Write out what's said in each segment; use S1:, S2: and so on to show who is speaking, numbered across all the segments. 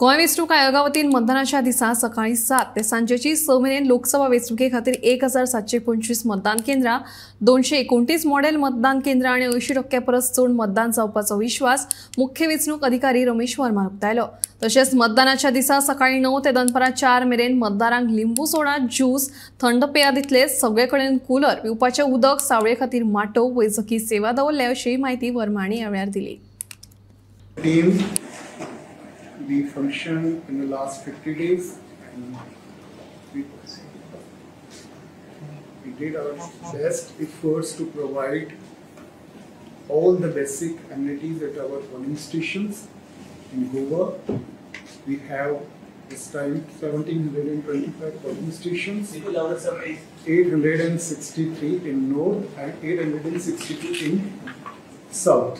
S1: गोंय वेंचणूक आयोगा वतीन मतदानाच्या दिसा सकाळी 7 ते सांजेची 6 मेरेन लोकसभा वेंचणुके खातीर 1725 मतदान केंद्रां, 229 मॉडेल मतदान केंद्रां आनी 80% परस चड मतदान जावपाचो विश्वास मुख्य वेंचणूक अधिकारी रमेश वर्मान उक्तायलो। तशेंच मतदानाच्या दिसा सकाळी 9 ते दनपारां 4 मेरेन मतदारांक लिंबू सोडा, ज्यूस, थंड पेयां दितले। सगळे कडेन कूलर, पिवपाचें उदक, सावळे खातीर माटोव, वैजकी सेवा दवरले अशी माहिती वर्मा हांणी ह्या वेळार दिली।
S2: We functioned in the last 50 days and we did our best efforts to provide all the basic amenities at our polling stations in Goa. We have this time 1725 polling stations, 863 in north and 862 in south.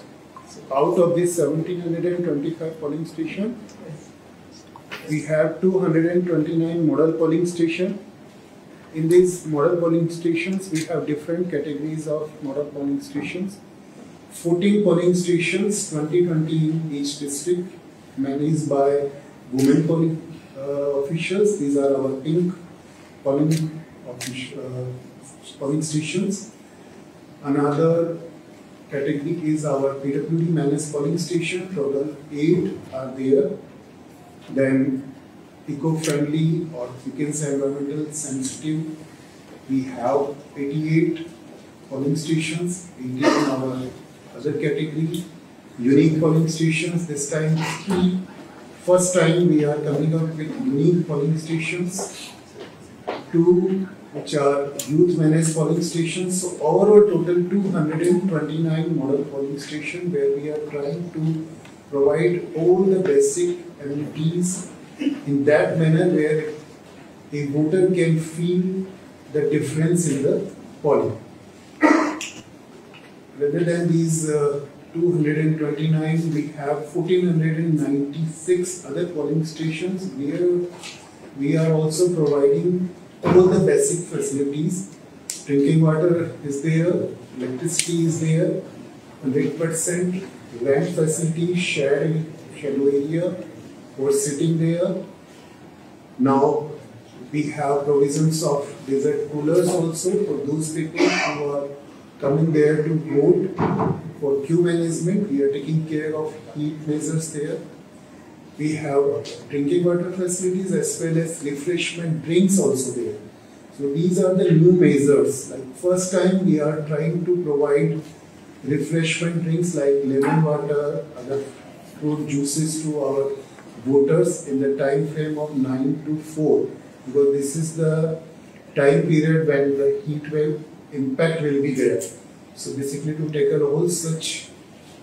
S2: So out of this 1725 polling station, we have 229 model polling station. In these model polling stations, we have different categories of model polling stations. 14 polling stations, 20 in each district, managed by women polling officials. These are our pink polling stations. Another category is our PWD managed polling station. Total 8 are there. Then eco-friendly or we can say environmental sensitive, we have 88 polling stations. 18 in our other category. Unique polling stations. This time, first time we are coming up with unique polling stations. 2 which are youth managed polling stations. So overall total 229 model polling stations where we are trying to provide all the basic amenities in that manner where a voter can feel the difference in the polling. Rather than these 229, we have 1496 other polling stations where we are also providing all the basic facilities. Drinking water is there, electricity is there, 100% ramp facility, shadow area for sitting there. Now we have provisions of desert coolers also for those people who are coming there to vote. For queue management, we are taking care of heat measures there. We have drinking water facilities as well as refreshment drinks also there. So these are the new measures. Like first time we are trying to provide refreshment drinks like lemon water, other fruit juices to our voters in the time frame of 9 to 4, because this is the time period when the heat wave impact will be there. So basically to tackle all such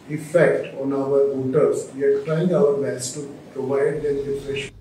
S2: effect on our voters, we are trying our best to provide them refreshment.